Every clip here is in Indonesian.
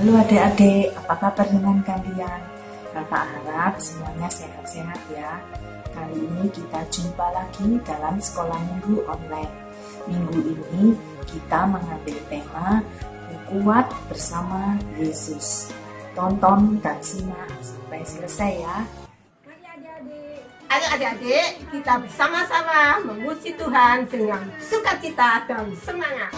Halo adik-adik, apa kabar dengan kalian? Kakak harap semuanya sehat-sehat ya. Kali ini kita jumpa lagi dalam sekolah minggu online. Minggu ini kita mengambil tema Kuat bersama Yesus. Tonton dan simak sampai selesai ya. Ayo adik-adik, kita bersama-sama memuji Tuhan dengan sukacita dan semangat.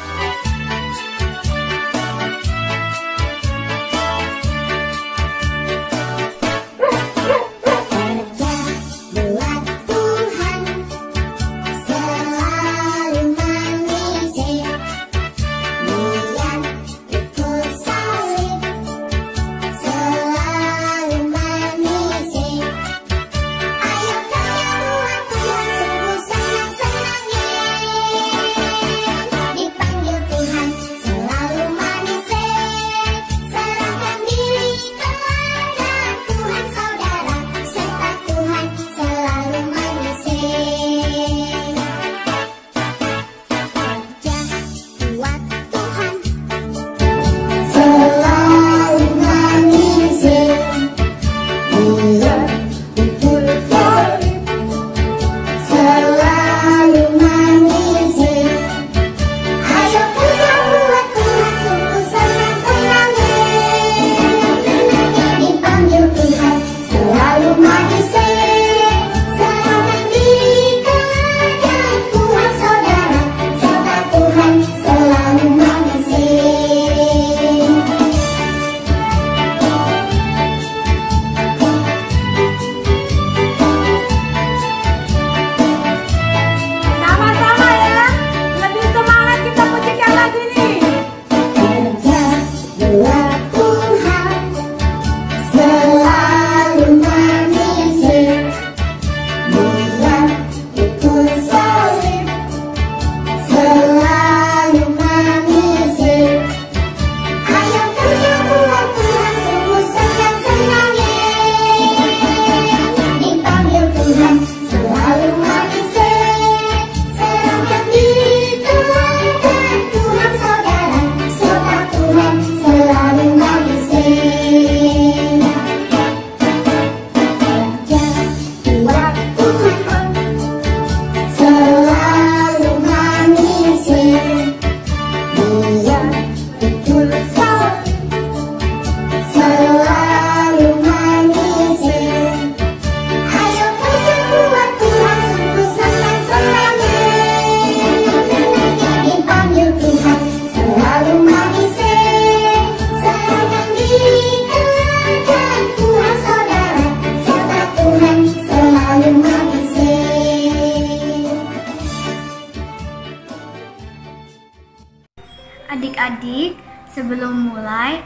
Adik-adik, sebelum mulai,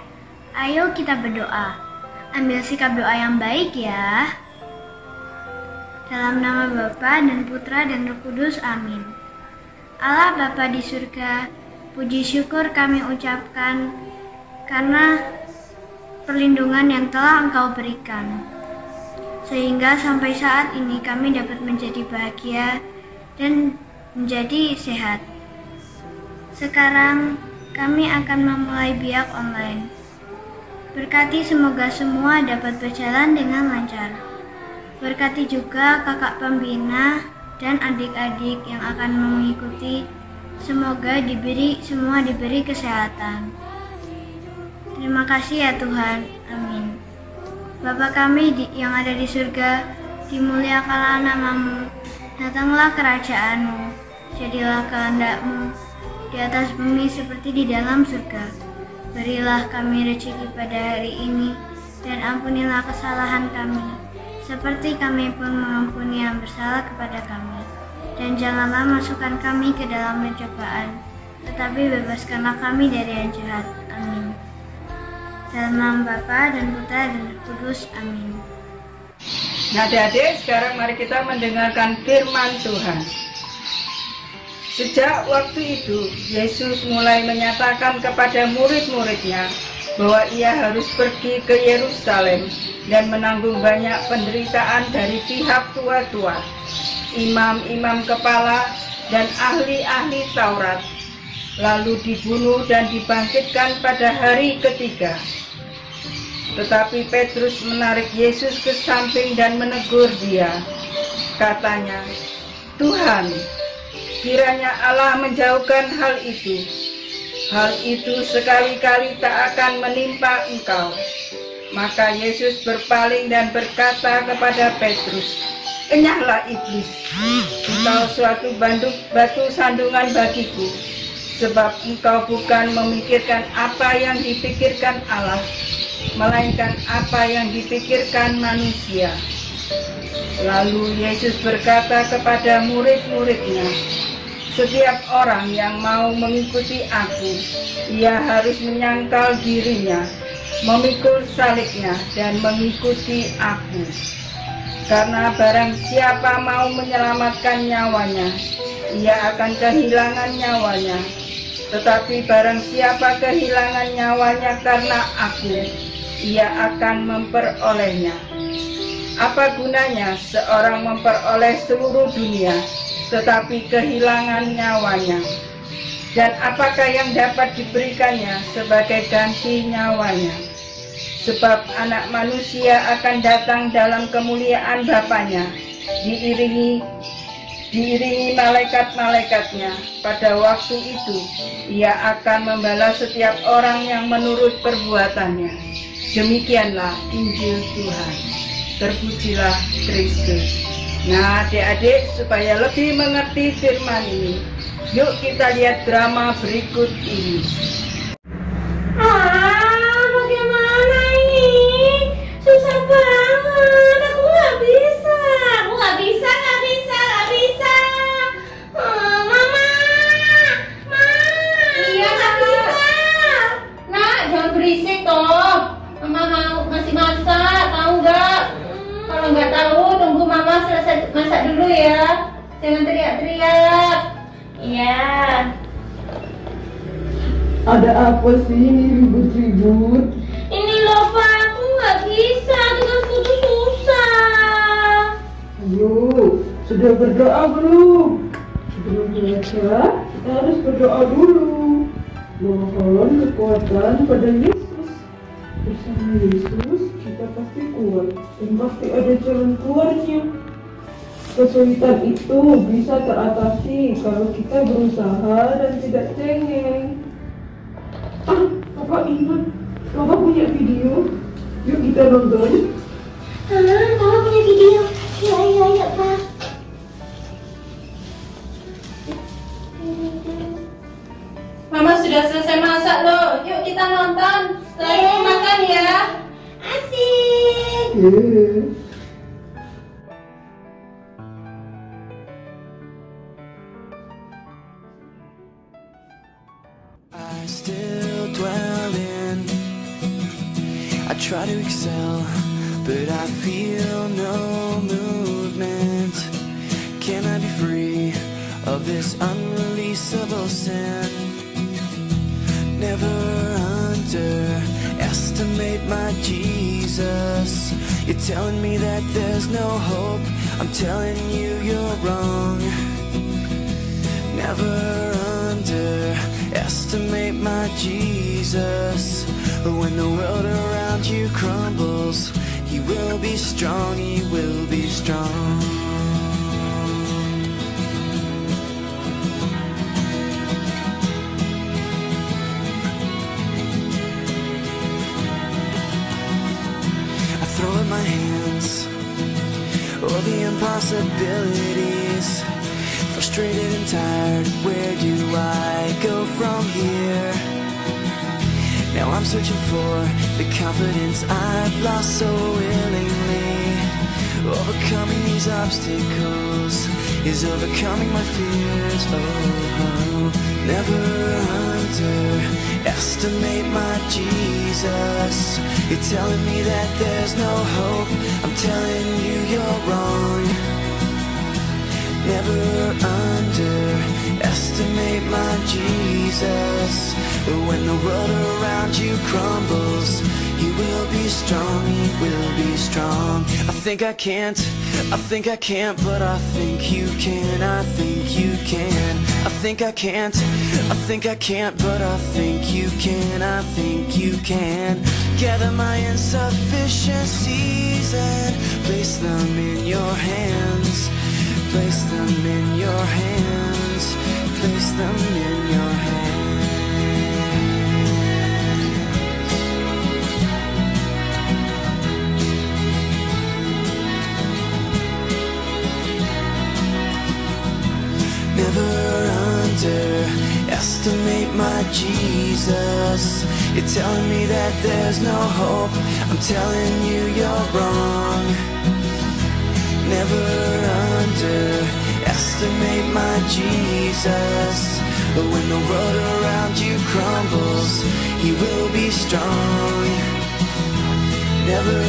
ayo kita berdoa. Ambil sikap doa yang baik ya. Dalam nama Bapa dan Putra dan Roh Kudus, amin. Allah Bapa di surga, puji syukur kami ucapkan karena perlindungan yang telah Engkau berikan. Sehingga sampai saat ini kami dapat menjadi bahagia dan menjadi sehat. Sekarang kami akan memulai biak online. Berkati semoga semua dapat berjalan dengan lancar. Berkati juga kakak pembina dan adik-adik yang akan mengikuti. Semoga semua diberi kesehatan. Terima kasih ya Tuhan. Amin. Bapa kami yang ada di surga, dimuliakanlah nama-Mu. Datanglah kerajaan-Mu. Jadilah kehendak-Mu di atas bumi seperti di dalam surga. Berilah kami rezeki pada hari ini, dan ampunilah kesalahan kami, seperti kami pun mengampuni yang bersalah kepada kami. Dan janganlah masukkan kami ke dalam pencobaan, tetapi bebaskanlah kami dari yang jahat. Amin. Dalam nama Bapa dan Putra dan Roh Kudus. Amin. Nah adik-adik, sekarang mari kita mendengarkan firman Tuhan. Sejak waktu itu, Yesus mulai menyatakan kepada murid-muridnya bahwa ia harus pergi ke Yerusalem dan menanggung banyak penderitaan dari pihak tua-tua, imam-imam kepala, dan ahli-ahli Taurat, lalu dibunuh dan dibangkitkan pada hari ketiga. Tetapi Petrus menarik Yesus ke samping dan menegur dia. Katanya, "Tuhan, kiranya Allah menjauhkan hal itu. Hal itu sekali-kali tak akan menimpa engkau." Maka Yesus berpaling dan berkata kepada Petrus, "Enyahlah iblis, engkau suatu batu sandungan bagiku, sebab engkau bukan memikirkan apa yang dipikirkan Allah, melainkan apa yang dipikirkan manusia." Lalu Yesus berkata kepada murid-muridnya, "Setiap orang yang mau mengikuti aku, ia harus menyangkal dirinya, memikul salibnya, dan mengikuti aku. Karena barang siapa mau menyelamatkan nyawanya, ia akan kehilangan nyawanya. Tetapi barang siapa kehilangan nyawanya karena aku, ia akan memperolehnya. Apa gunanya seorang memperoleh seluruh dunia, tetapi kehilangan nyawanya? Dan apakah yang dapat diberikannya sebagai ganti nyawanya? Sebab Anak Manusia akan datang dalam kemuliaan Bapanya, diiringi malaikat-malaikatnya. Pada waktu itu, ia akan membalas setiap orang yang menurut perbuatannya." Demikianlah Injil Tuhan. Terpujilah Kristus. Nah, adik-adik, supaya lebih mengerti firman ini, yuk kita lihat drama berikut ini. Bagaimana ini? Susah banget. Aku nggak bisa. Mama. Iya, nggak bisa. Nak, jangan berisik toh. Mama masih masak, tahu nggak? Kalau nggak tahu, tunggu Mama selesai masak dulu ya. Jangan teriak-teriak. Iya. Ada apa sih ini ribut-ribut? Ini loh Pak, aku nggak bisa. Tugasku tuh susah. Ayo, sudah berdoa belum? Sebelum belajar, kita harus berdoa dulu. Mohon kekuatan pada Yesus. Bersama Yesus, kita pasti kuat dan pasti ada jalan keluarnya. Kesulitan itu bisa teratasi kalau kita berusaha dan tidak cengeng. Papa ingat, Papa punya video. Yuk kita nonton. Papa punya video. Iya Pak. Mama sudah selesai masak loh. Yuk kita nonton. Setelah itu makan ya. Asik. I still dwell in, I try to excel, but I feel no movement. Can I be free of this unreleasable sin? Never underestimate my Jesus. You're telling me that there's no hope, I'm telling you you're wrong. Never underestimate my Jesus. When the world around you crumbles, He will be strong, He will be strong. I throw up my hands, all the impossibilities. Frustrated and tired, where do I go from here? Now I'm searching for the confidence I've lost so willingly. Overcoming these obstacles is overcoming my fears. Oh, never underestimate my Jesus. You're telling me that there's no hope, I'm telling you you're wrong. Never underestimate my Jesus. When the world around you crumbles, He will be strong, he will be strong. I think I can't, but I think you can, I think you can. I think I can't, but I think you can, I think you can. Gather my insufficiencies and place them in your hands. Place them in your hands. Place them in your hands. Never underestimate my Jesus. You're telling me that there's no hope. I'm telling you you're wrong. Never underestimate my Jesus. But when the world around you crumbles, He will be strong. Never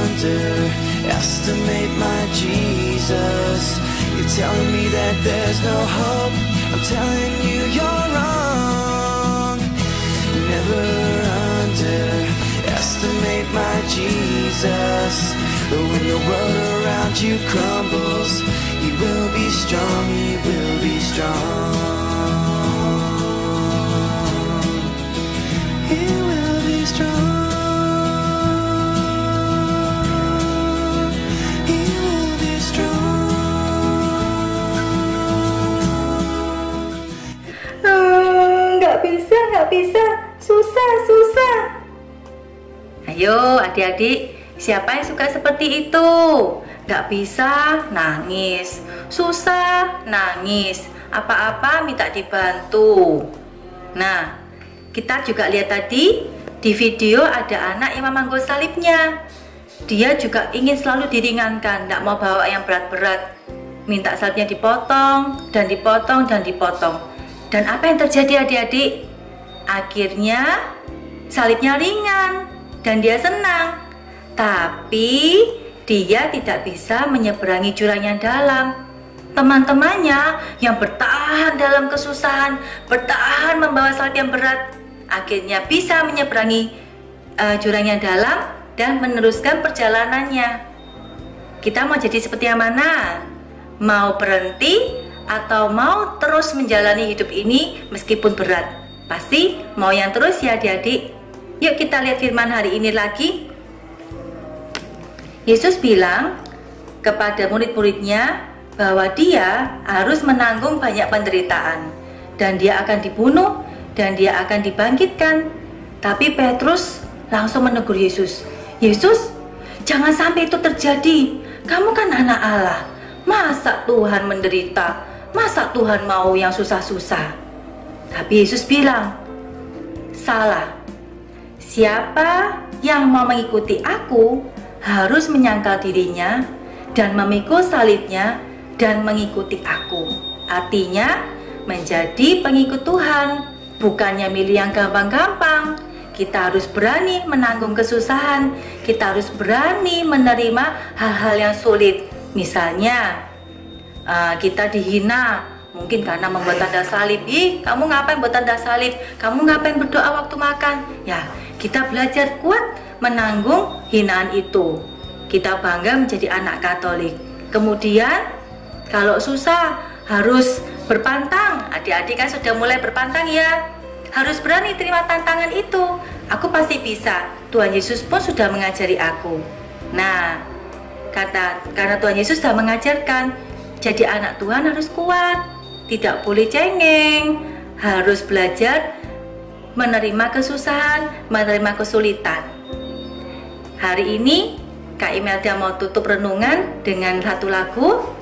underestimate my Jesus. You're telling me that there's no hope. I'm telling you you're wrong. Never underestimate my Jesus. But when the world around you crumbles, He will be strong, He will be strong. He will be strong. He will be strong. Nggak bisa, susah. Ayo adik-adik, siapa yang suka seperti itu? Nggak bisa, nangis. Susah, nangis. Apa-apa minta dibantu. Nah, kita juga lihat tadi di video ada anak yang memanggul salibnya. Dia juga ingin selalu diringankan, nggak mau bawa yang berat-berat. Minta salibnya dipotong, dan dipotong, dan dipotong. Dan apa yang terjadi adik-adik? Akhirnya salibnya ringan dan dia senang. Tapi dia tidak bisa menyeberangi jurang yang dalam. Teman-temannya yang bertahan dalam kesusahan, bertahan membawa salib yang berat, akhirnya bisa menyeberangi jurang yang dalam dan meneruskan perjalanannya. Kita mau jadi seperti yang mana? Mau berhenti atau mau terus menjalani hidup ini meskipun berat? Pasti mau yang terus ya adik-adik. Yuk kita lihat firman hari ini lagi. Yesus bilang kepada murid-muridnya bahwa dia harus menanggung banyak penderitaan. Dan dia akan dibunuh dan dia akan dibangkitkan. Tapi Petrus langsung menegur Yesus. Yesus, jangan sampai itu terjadi. Kamu kan anak Allah. Masa Tuhan menderita? Masa Tuhan mau yang susah-susah? Tapi Yesus bilang, salah. Siapa yang mau mengikuti aku harus menyangkal dirinya dan memikul salibnya dan mengikuti aku. Artinya menjadi pengikut Tuhan, bukannya milih yang gampang-gampang. Kita harus berani menanggung kesusahan. Kita harus berani menerima hal-hal yang sulit. Misalnya kita dihina, mungkin karena membuat tanda salib. Ih, kamu ngapain buat tanda salib? Kamu ngapain berdoa waktu makan? Ya, kita belajar kuat menanggung hinaan itu. Kita bangga menjadi anak Katolik. Kemudian, kalau susah harus berpantang. Adik-adik kan sudah mulai berpantang ya. Harus berani terima tantangan itu. Aku pasti bisa. Tuhan Yesus pun sudah mengajari aku. Nah, karena Tuhan Yesus sudah mengajarkan, jadi anak Tuhan harus kuat. Tidak boleh cengeng, harus belajar menerima kesusahan, menerima kesulitan. Hari ini Kak Imelda mau tutup renungan dengan satu lagu.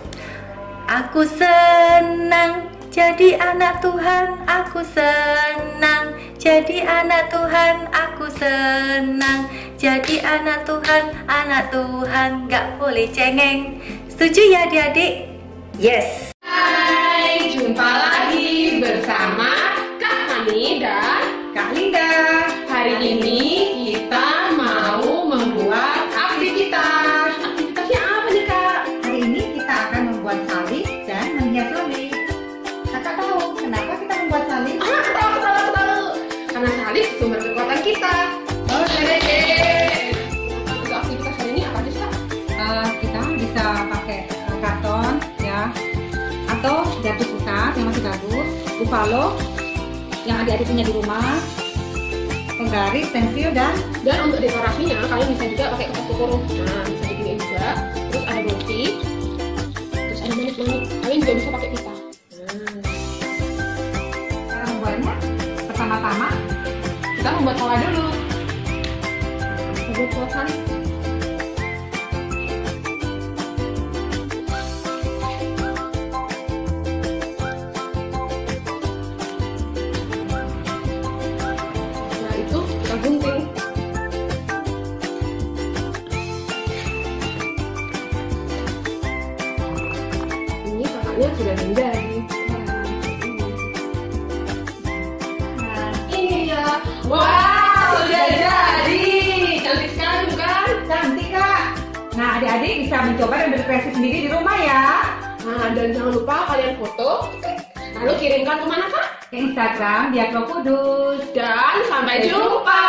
Aku senang jadi anak Tuhan, aku senang jadi anak Tuhan, aku senang jadi anak Tuhan, gak boleh cengeng. Setuju ya adik-adik? Yes. Hai, jumpa lagi bersama Kak Mani dan Kak Linda. Hari ini kita mau membuat aktivitas. Aktivitasnya apa nih Kak? Hari ini kita akan membuat salib dan menghias salib. Kakak tahu kenapa kita membuat salib? Tahu. Karena salib sumber kekuatan kita. Oke. buffalo yang adik-adik punya di rumah, penggaris, pensil, dan untuk dekorasinya kalian bisa juga pakai kertas kukurung. Nah, bisa diginiin juga. Terus ada roti, terus ada manik-manik. Kalian juga bisa pakai pita. cara membuatnya. Pertama-tama Kita membuat pola dulu. Membuat pola salib. Nah, itu kita gunting. Ini kakaknya sudah menjadi. Ini ya. Wow, sudah jadi. Cantik sekali bukan? cantik Kak. Nah, adik-adik bisa mencoba dan berkreasi sendiri di rumah ya. Nah, dan jangan lupa kalian foto, lalu kirimkan kemana Kak? Ke Instagram Biak Roh Kudus. Dan sampai jumpa.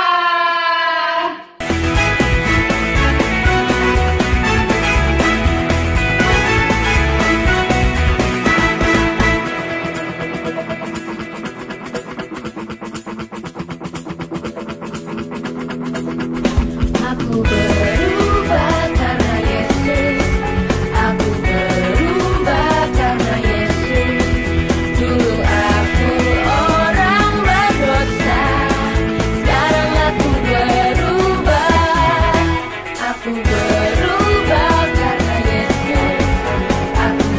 Aku berubah karena Yesus. Aku berubah karena Yesus. Dulu aku orang berdosa, sekarang aku berubah. Aku berubah karena Yesus. Aku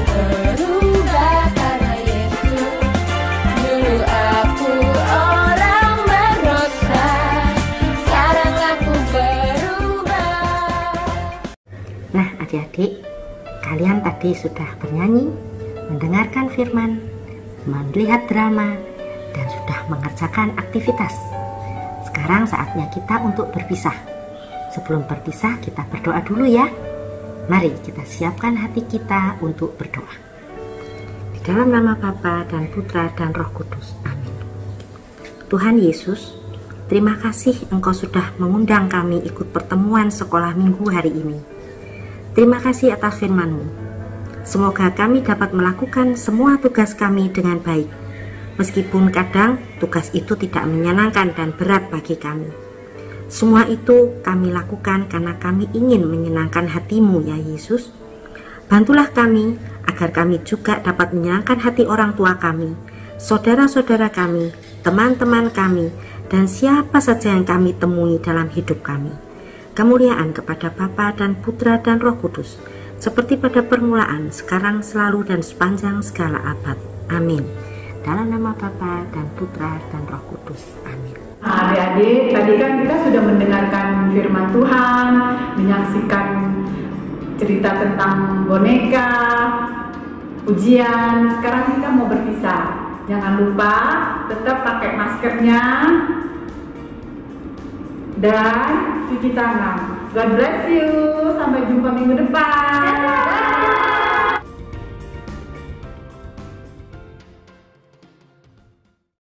berubah karena Yesus. Dulu aku orang berdosa, sekarang aku berubah. Nah adik-adik, kalian tadi sudah bernyanyi, mendengarkan firman, melihat drama, dan sudah mengerjakan aktivitas. Sekarang saatnya kita untuk berpisah. Sebelum berpisah kita berdoa dulu ya. Mari kita siapkan hati kita untuk berdoa. Di dalam nama Bapa dan Putra dan Roh Kudus. Amin. Tuhan Yesus, terima kasih Engkau sudah mengundang kami ikut pertemuan sekolah minggu hari ini. Terima kasih atas firman-Mu. Semoga kami dapat melakukan semua tugas kami dengan baik. Meskipun kadang tugas itu tidak menyenangkan dan berat bagi kami. Semua itu kami lakukan karena kami ingin menyenangkan hati-Mu ya Yesus. Bantulah kami agar kami juga dapat menyenangkan hati orang tua kami, saudara-saudara kami, teman-teman kami, dan siapa saja yang kami temui dalam hidup kami. Kemuliaan kepada Bapa dan Putra dan Roh Kudus, seperti pada permulaan, sekarang, selalu, dan sepanjang segala abad. Amin. Dalam nama Bapa dan Putra dan Roh Kudus. Amin. Adik-adik, tadi kan kita sudah mendengarkan firman Tuhan, menyaksikan cerita tentang boneka, ujian. Sekarang kita mau berpisah. Jangan lupa tetap pakai maskernya dan cuci tangan. God bless you. Sampai jumpa minggu depan.